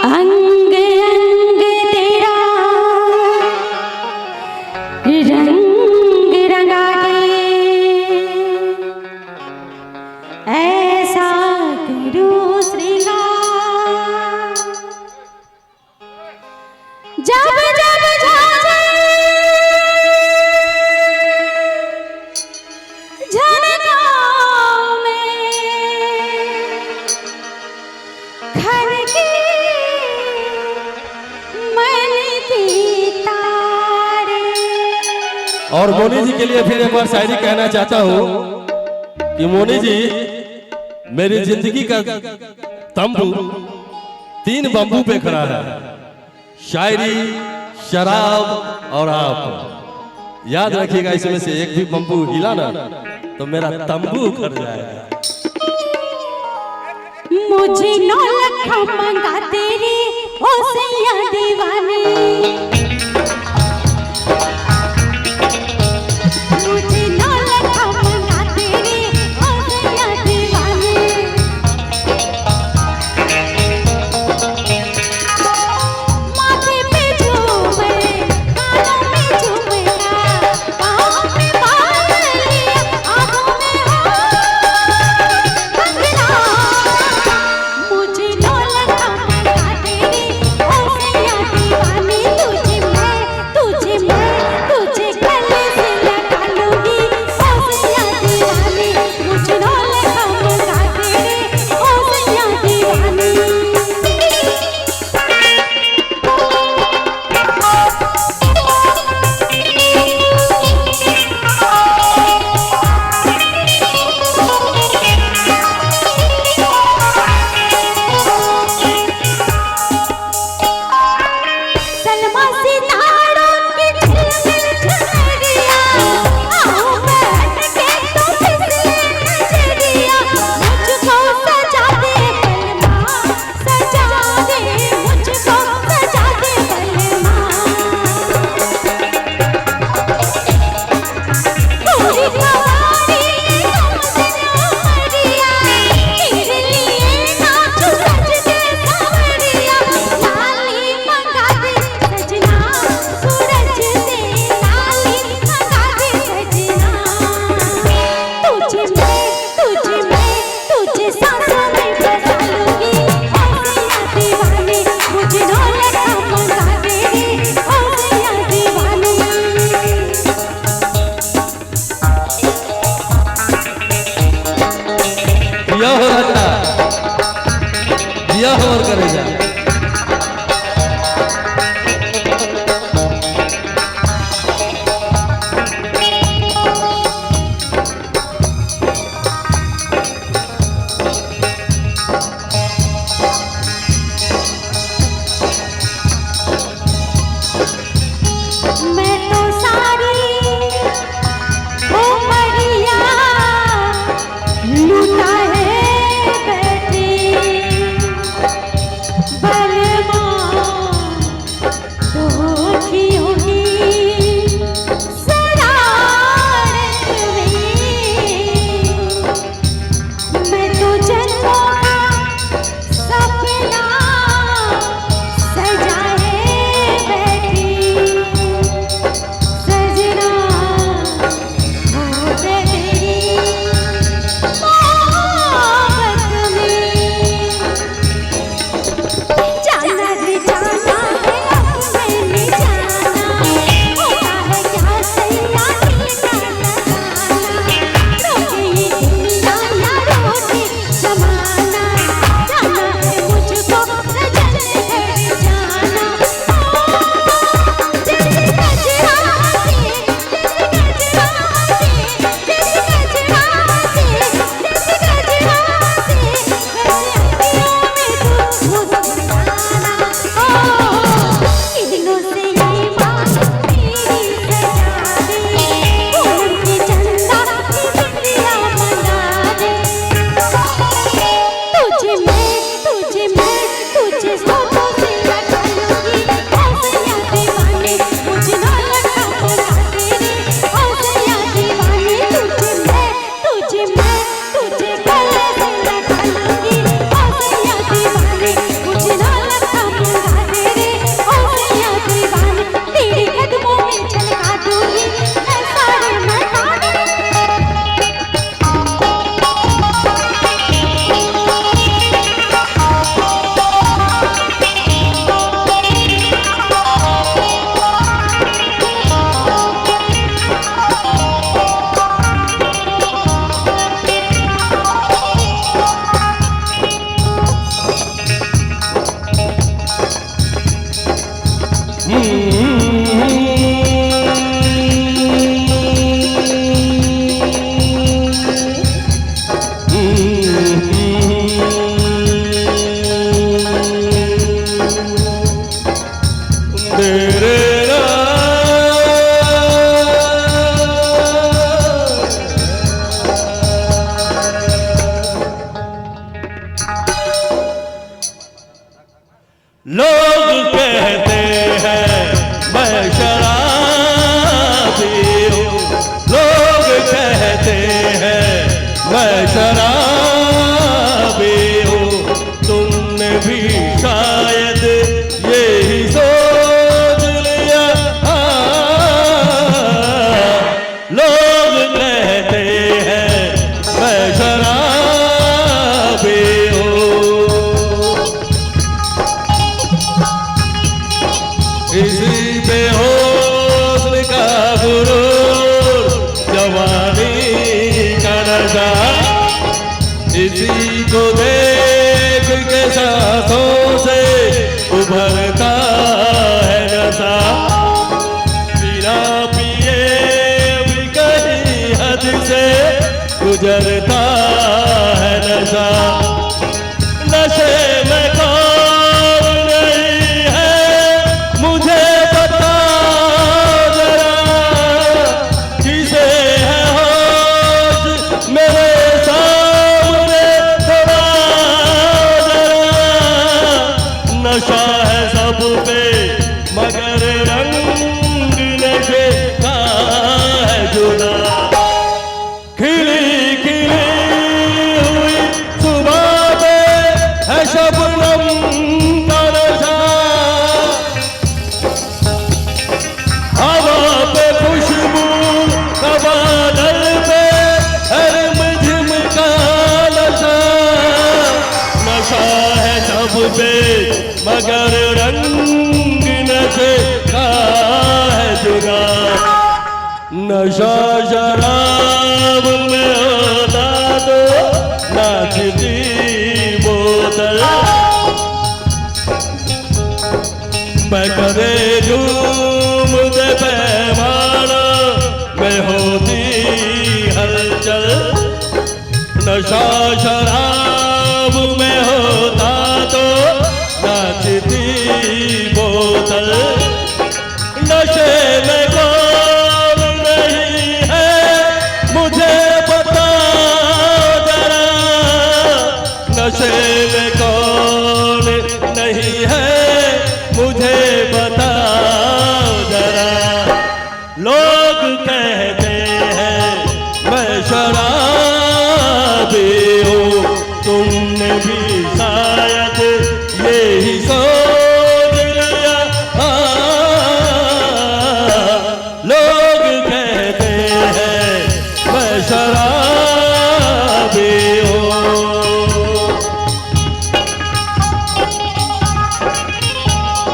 अंग अंग तेरा रंग रंगा के ऐसा करूं श्रृंगार जब जब झांझे झनकाओं में खनकी मन की तारे। और मोनी जी के लिए फिर एक बार शायरी कहना चाहता हूँ कि मोनी जी मेरी जिंदगी का तंबू 3 बंबू पे खड़ा है, शायरी, शराब और आप। याद रखिएगा, इसमें से एक भी बंबू हिला ना तो मेरा तंबू उखड़ जाएगा। मुझे 9 लाख मंगा तेरी ओ सैया दीवानी, मुझे 9 लाख मंगा तेरी ओ सैया दीवानी। माथे पे झूमे, कानों में झुमका, पाँव में बालियाँ, आँखों में हो कंगना। मुझे 9 लाख मंगा तेरी ओ सैया दीवानी, तुझे लोग कहते हैं मैं शराबी हूँ, लोग कहते हैं मैं शराबी हूँ, तुमने भी शायद यही सोच लिया। लोग कहते हैं मैं शराबी हूँ। इसी बेहोश का गुरूर, जवानी का नशा, इसी को देख के सांसों से उभरता है नशा। बिना पिए भी कहीं हद से गुजरता है नशा। नशे में कौन नहीं है मुझे बता जरा, किसे है होश मेरे सामने थोड़ा जरा। नशा है सब पे मगर रंग नशे का है जुदा। खिली खिली हुई सुबह पे है शबनम का नशा, हवा पे खुशबू का बादल पे है रिमझिम का नशा। नशा है सब पे मगर रंग नशे का है जुदा। नशा शराब में होता तो नाचती बोतल, मैं करे झूम दे पैमाना में होती हलचल। नशा शराब में होता तो नाचती बोतल। नशे में कौन नहीं है मुझे बता जरा, नशे में कौन नहीं है मुझे बता जरा। लोग कहते हैं मैं शराबी हूँ, तुमने भी शायद यही सोच लिया। लोग कहते हैं मैं शराबी हूँ।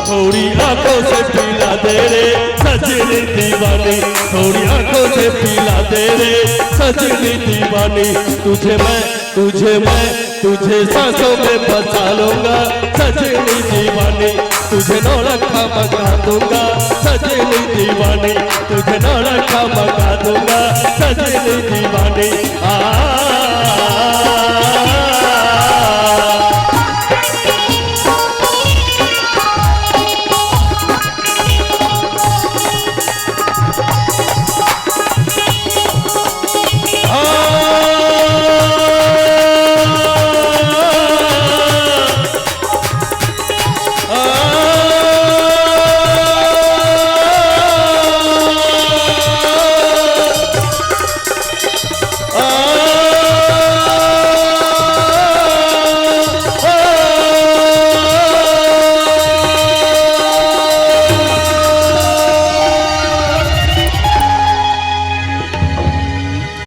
थोड़ी आंखों से पिला दे रे सजनी दीवानी, थोड़ी आंखों से पिला दे रे सजनी दीवानी। तुझे सांसों में बसा लूंगा सजनी दीवानी, तुझे नौलखा मंगा दूंगा सजनी दीवानी, तुझे नौलखा मंगा दूंगा सजनी दीवानी।